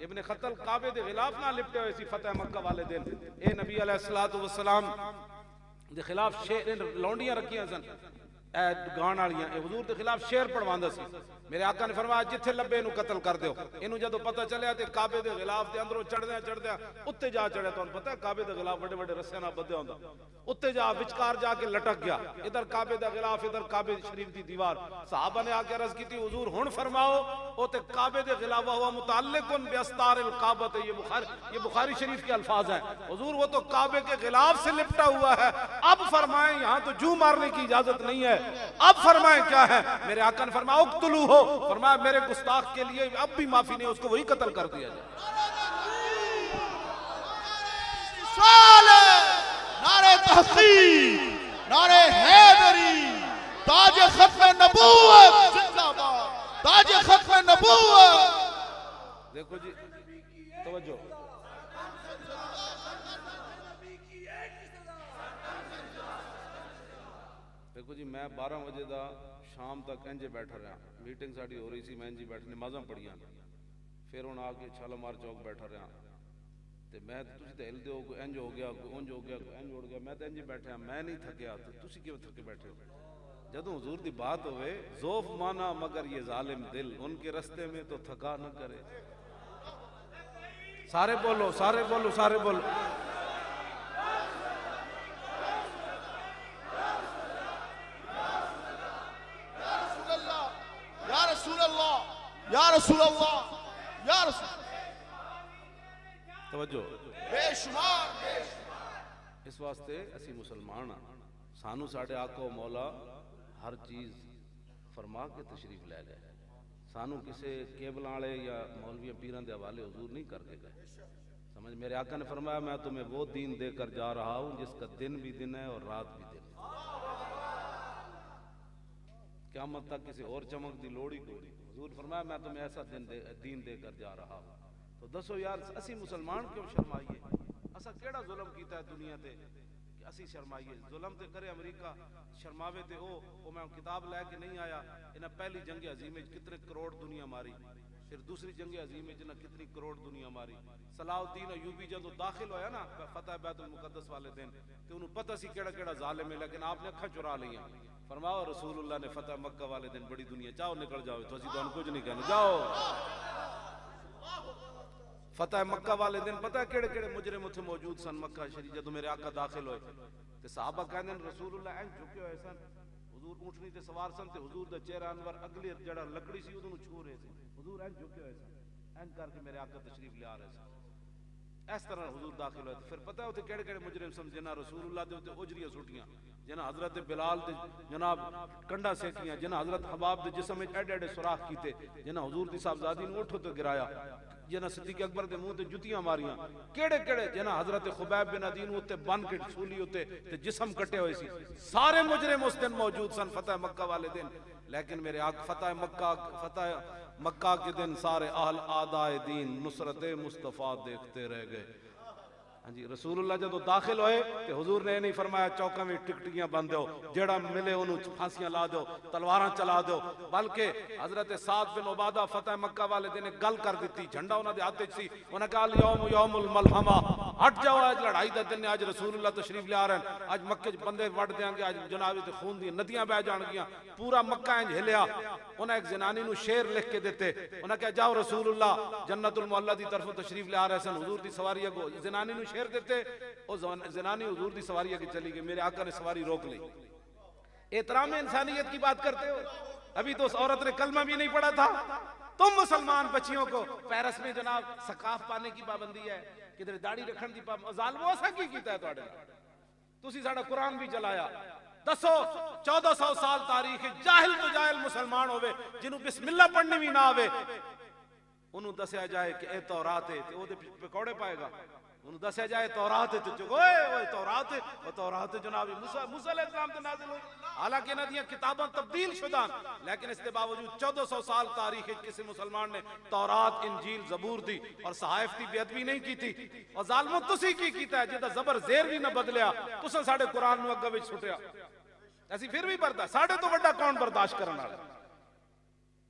इब्न खतल काबे दे खिलाफ ना लिपटे हुए सी फतेह मक्का वाले दिन। ए नबी अलैहिस्सलातु वस्सलाम दे खिलाफ शेर लौंडियां रखियां सन गाण वालियां, हुजूर के खिलाफ शेर पढ़वांदा सी। मेरे आका ने फरमाया जिथे लब्बे इनू कत्ल कर दो। इनू जदों पता चलिया ते काबे दे खिलाफ दे अंदरों चढ़दे चढ़दे उत्ते जा चढ़िया। तुहानू पता है काबे दे खिलाफ बड़े बड़े रस्से नाल बंधे हुंदा, उत्ते जा विचकार जाके लटक गया। इधर काबे दा खिलाफ, इधर काबे शरीफ दी दीवार। सहाबा ने आके अर्ज की हुजूर हुण फरमाओ ओ ते काबे दे खिलाफ हुआ मुताल्लिकुन बिअस्तारिल काबत। ये बुखारी शरीफ के अल्फाज हैं। हुजूर वो तो काबे के खिलाफ से लिपटा हुआ है, अब फरमाएं यहां तो जू मारने की इजाजत नहीं है, अब फरमाएं क्या है। मेरे आका ने फरमाया उक्तलू हो, फरमाया मेरे गुस्ताख के लिए अब भी माफी नहीं, उसको वही कत्ल कर दिया जाए। नारे तहकीक, नारे हैदरी, ताज खत्म नबूवत जिंदाबाद, ताज खत्म नबूवत। देखो जी तवज्जो, देखो जी मैं 12 बजे का शाम तक इंजे बैठा रहा, मीटिंग साड़ी हो रही सी, मैं इंजी बैठ नमाज़ां पढ़ियां, फिर हुण आके शालामार चौक बैठा रहा। तो मैं तुसीं तो हिलदे हो, कोई इंज हो गया, कोई उंज हो गया, कोई इंज उड़ गया, मैं तो इंज बैठा, मैं नहीं थकिया। तो तुसीं क्यों थके बैठे हो? जदों हुजूर दी बात होवे ज़ौफ माना मगर ये जालिम दिल, उनके रस्ते में तो थका न करे। सारे बोलो, सारे बोलो, सारे बोलो। या रसूल अल्लाह, या रसूल अल्लाह, या रसूल। तवज्जो, बेशुमार इस वास्ते असी मुसलमान हाँ, सानू साडे आका मौला हर चीज फरमा के तशरीफ ले गए। सानू किसी केबल वाले या मौलविया पीरां दे हवाले हुजूर नहीं करके गए। समझ, मेरे आका ने फरमाया मैं तुम्हें वो दीन देकर जा रहा हूं जिसका दिन भी दिन है और रात भी दिन है। क़यामत तक किसी और चमक की लोड़ ही कोई नहीं। हुजूर फरमाया मैं तुम्हें ऐसा दीन देकर जा रहा हूं। तो दसो यार असी मुसलमान क्यों शर्माइए? असा केड़ा जुल्म कीता है दुनिया ते कि असी शर्माइए? जुल्म ते करे अमरीका, शर्मावे ते ओ मैं किताब लैके नहीं आया। इन्हें पहली जंग अजीम कितने करोड़ दुनिया मारी, फिर दूसरी जंग अजीम इन्हें कितनी करोड़ दुनिया मारी। सलाउद्दीन अयूबी जदों दाखिल होया ना फतेह बैतुल मुकद्दस वाले दिन, तो उन्होंने पता सी केड़ा केड़ा जालिम है, लेकिन आपने अखा चुरा लिया। फरमाओ रसूलुल्लाह ने फतेह मक्का वाले दिन बड़ी दुनिया चाहो निकल जाओ, तो असी तुहानू कुछ नहीं कहना, जाओ। फतेह मक्का वाले दिन पता है केड़े केड़े मुजरिम उत्थे मौजूद सन मक्का शरीफ जदों मेरे आका दाखिल होए। ते सहाबा कहंदे रसूलुल्लाह इंज झुके होए सन, हुजूर ऊंटनी ते सवार सन, ते हुजूर दा चेहरा अनवर अगली जड़ा लकड़ी सी उदों छू रहे थे। हुजूर इंज झुके होए सन, इंज करके मेरे आका तशरीफ ले आ रहे सन। इस तरह हुजूर दाखिल होए। फिर पता है उत्थे केड़े केड़े मुजरिम सन जिन्हां रसूलुल्लाह दे उत्ते उजरियां सुटियां, जिन्हां हजरत बिलाल दे जनाब कंडा सेकियां, जिन्हां हजरत हबाब दे जिस्म विच एडे एडे सुराख कीते, जिन्हां हुजूर दी साहबजादी नूं उठो ते गिराया, जिन्हां सिद्दीक अकबर दे मुंह ते जुतियां मारियां, केड़े केड़े जिन्हां हजरत खुबैब बिन अदी नूं उत्ते बन के सूली उत्ते ते जिस्म कटे होए सी। सारे मुजरिम उस दिन मौजूद सन फतेह मक्का वाले दिन। लेकिन मेरे आका फतेह मक्का के दिन सारे अहल आदाए दीन नुसरत मुस्तफा देखते रह गए। हाँ जी, रसूलुल्लाह जदों दाखिल होए तो हुजूर ने नहीं फरमाया चौका में टिकटियां बंद दो, जेड़ा मिले उन्होंने फांसियां ला दो, तलवारां चला दो, बल्कि हजरत साद बिन उबादा फतेह मक्का वाले दिन एक गल कर दी। झंडा उन्होंने हाथ च सी, उन्हें कहा यौम यौमुल मलहमा, हट जाओ आज लड़ाई का दिन है, आज रसूलुल्लाह तशरीफ ले आ रहे हैं, आज मक्के च बंदे वड़ देंगे, आज जनाब ते खून दी नदियां बह जाणगियां। पूरा मक्का इंज हिलिया। उन्हें एक जनानी नूं शेर लिख के दिते, उन्हें कहा जाओ रसूलुल्लाह जन्नतुल मुअल्ला दी तरफों तशरीफ ले आ रहे सन, हुजूर दी सवारी अगो जनानी नूं शेर देते, वो जनानी हुजूर दी सवारी आगे चली गई। मेरे आका ने सवारी रोक ली। एहतराम इंसानियत की बात करते हो, अभी तो उस औरत ने कलमा भी नहीं पढ़ा था। तुम मुसलमान बच्चियों को पेरिस में जनाब सकाफ पाने की पाबंदी है, किधर दाढ़ी रखने की पाबंदी, जालिमो ऐसा की कीता है तुहाडे नाल? तुसी साडा कुरान भी जलाया। दसो 1400 साल तारीख जाहिल तो जाहिल मुसलमान होवे, जिन्हों बिस्मिल्लाह पढ़नी भी ना आवे, उन्होंने दसिया जाए कि ए तौरात है ते ओदे पकौड़े पाएगा। उन्होंने दसिया जाए तौरात है तो ओए तौरात है, वो तौरात जनाब मूसा अलैहिस्सलाम ते नाज़िल हुई। हालांकि इन्हां दियां किताबां तब्दील शुदा, लेकिन इसके बावजूद 1400 साल तारीख किसी मुसलमान ने तौरात, इंजील, जबूर दी और सहाइफ की बेअदबी नहीं की थी। और जालिमो तुसी की कीता है, जिहदा जबर ज़ेर भी ना बदलिया, तुसां साडे कुरान नूं अग्गे विच सुटिया। असीं फिर भी बरदा, साडे तो वड्डा कौन बर्दाश्त करन वाला?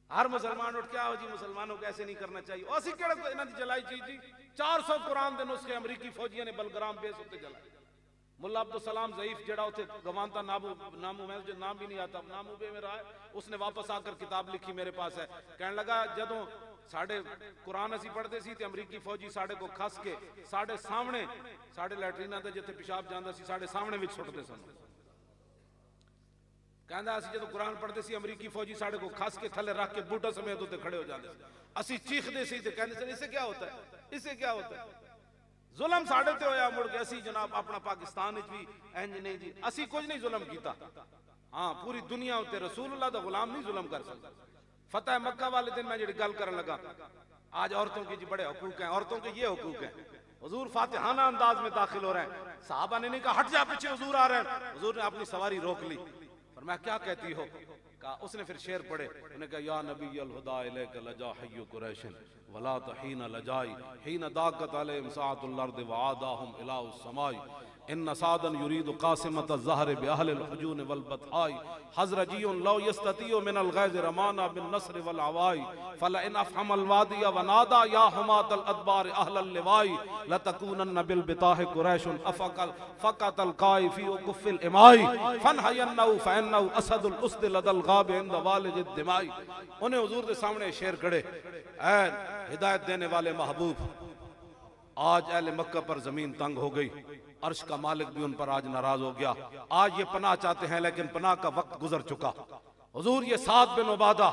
हर मुसलमान उठ के आओ जी मुसलमानों को ऐसे नहीं करना चाहिए। असि केड़ा कोई इन्हां दी जलाई चीज जी 400 कुरान दे नुस्खे अमरीकी फौजियों ने बलग्राम बेस उत्ते जलाए। मुल्ला अब्दुल सलाम ज़ईफ जेड़ा उथे गवानता नामू मैं जो नाम भी नहीं आता नामू बे मेरा है, उसने वापस आकर किताब लिखी मेरे पास है। कहने लगा जदों साढ़े कुरान असी पढ़ते सी ते अमरीकी फौजी साढ़े को खस के साढ़े सामने साढ़े लैटरीना दे जिथे पेशाब जांदा सी साढ़े सामने विच सुटदे सन। कहंदा असी जदों कुरान पढ़ते सी अमरीकी फौजी साढ़े को खस के थले रख के बूटा समेत उत्ते खड़े हो जांदे असी चीखदे सी ते कहंदे सी इससे क्या होता है, इससे क्या होता है। जुल्म साढ़े ते होया मुड़ के असी जनाब अपना पाकिस्तान भी इंज नहीं जी असी कुछ नहीं जुल्म कीता। हाँ पूरी दुनिया उत्ते रसूलुल्लाह दा गुलाम नहीं जुल्म कर सकता। फतेह मक्का वाले दिन मैं जी गल करन लगा आज औरतों के जी बड़े हुकूक हैं, औरतों के ये हुकूक हैं। हुजूर फातिहाना अंदाज में दाखिल हो रहे हैं, साहबा ने नहीं कहा हट जा पीछे हुजूर आ रहे हैं। हुजूर ने अपनी सवारी रोक ली और मैं क्या कहती हो कहा। उसने फिर शेर पढ़े, उन्होंने कहा या नबी अल हुदा इलैका लजा हय्यु कुरैशिन वला तहीना लजाई हीना दाकत अलैहिम साअतुल अर्द व आदाहुम इलाउस समाई इन सादन युरीद कासिमत ज़हर बिअहलिल हुजून वल बतहाई हज़रजियुन लौ यस्ततियु मिनल गैज़ रमाना बिन नस्र वल अवाई फला इन अफहमल वादिया व नादा या हुमातल अदबार अहलल लिवाई लतकूनन बिल बिताह कुरैशुन अफकल फकतल काई फी कुफिल इमाई फनहयन्नहु फइन्नहु असदुल उसद लदल गाब इंद वालिद दिमाई। उन्हें हुजूर के सामने शेर खड़े, ऐ हिदायत देने वाले महबूब आज अहले मक्का पर जमीन तंग हो गई, अर्श का मालिक भी उन पर आज नाराज हो गया। आज ये पनाह चाहते हैं लेकिन पनाह का वक्त गुजर चुका। हुजूर ये साद बिन उबादा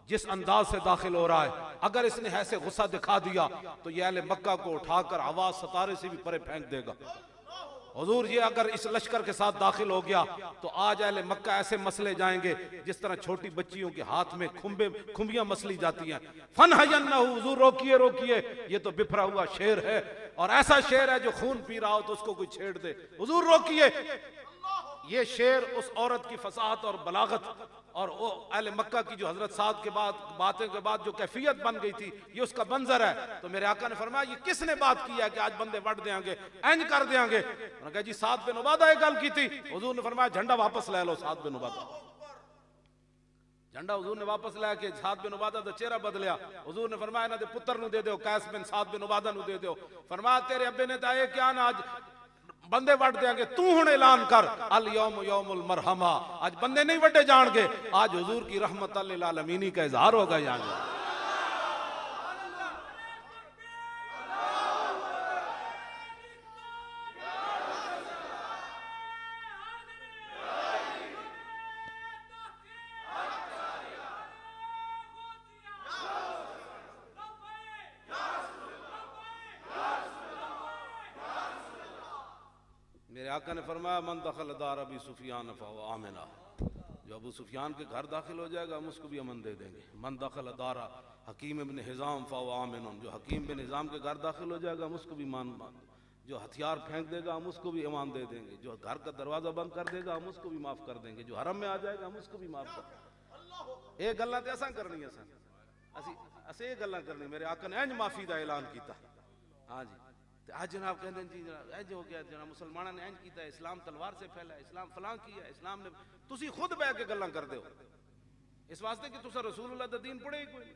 जिस अंदाज से दाखिल हो रहा है, अगर इसने ऐसे गुस्सा दिखा दिया तो ये अहले मक्का को उठाकर आवाज सतारे से भी परे फेंक देगा। हुजूर ये अगर इस लश्कर के साथ दाखिल हो गया तो आज अहले मक्का ऐसे मसले जाएंगे जिस तरह छोटी बच्चियों के हाथ में खुंबियां मसली जाती हैं। फनहयन्नहु हुजूर रोकिए रोकिए, ये तो बिफरा हुआ शेर है और ऐसा शेर है जो खून पी रहा हो तो उसको कोई छेड़ दे। हुजूर रोकिए। ये शेर उस औरत की फसाहत और बलागत और वो अहले मक्का की जो हजरत साद के बाद बातें के बाद जो कैफियत बन गई थी ये उसका मंजर है। तो मेरे आका ने फरमाया ये किसने बात की है कि आज बंदे वट देंगे इंज कर देंगे। उन्होंने कहा जी साद बिन उबादा गल की थी। हुजूर ने फरमाया झंडा वापस ले लो साद बिन उबादा। झंडा हुजूर ने वापस लेके साद बिन उबादा दा चेहरा बदलिया। हुजूर ने फरमाया इन्हां दे पुत्र नु दे दो, कैस बिन साद बिन उबादा नु दे दो। फरमाया तेरे अब्बे ने तो ये क्या ना आज बंदे वट देंगे, तू हुण ऐलान कर अल यौम यौमुल मरहमा, आज बंदे नहीं वटे जाणगे, आज हुजूर की रहमत लिल आलमीन का इजहार होगा। यहाँ मेरे आका ने फरमाया मन दखल दार अबी सुफियान फ़हुव आमिना, जो अबू सुफियान के घर दाखिल हो जाएगा हम उसको भी अमन दे देंगे। मन दखल दारा हकीम इब्न हिज़ाम फ़हुव आमिन, जो हकीम बिन हिज़ाम के घर दाखिल हो जाएगा हम उसको भी मान, जो हथियार फेंक देगा हम उसको भी ईमान दे देंगे, जो घर का दरवाजा बंद कर देगा हम उसको भी माफ कर देंगे, जो हरम में आ जाएगा हम उसको भी माफ कर देंगे। ये गल्लां ते असां करनी है, असी ये गल्लां करनी। मेरे आका ने इंज माफी का ऐलान किया। हाँ जी आज जनाब कहते हैं जी जनाब इंज हो गया, जनाब मुसलमानों ने इंज किया, इस्लाम तलवार से फैला, इस्लाम फलां किया, इस्लाम ने तुसी खुद बह के गल्लां कर दो इस वास्ते कि तुसा रसूलुल्लाह दा दीन पढ़े ही कोई।